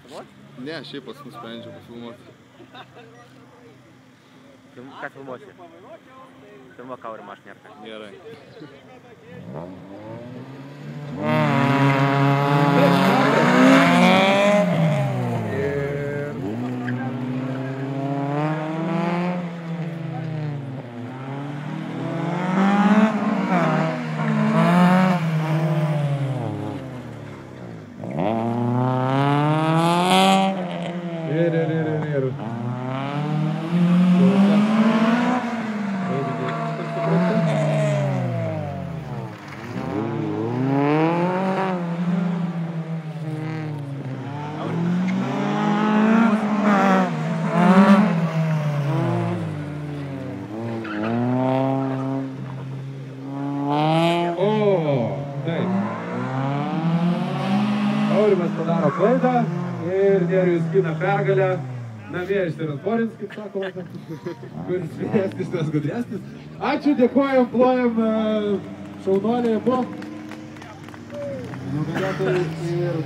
Filmuoti? Ne, šiaip pats nusprendžiau pafilmuoti. Ką filmuosi? Filmuok Aurimą Šnierką. Gerai. Aurimas padaro klaidą ir Nerijus gina pergalę. Namie išsiranporins, kaip sakoma, kuris vyresnis, tas gudresnis. Ačiū, dėkojam, plojam, šaunuoliai, buvo. Nugalėtojai ir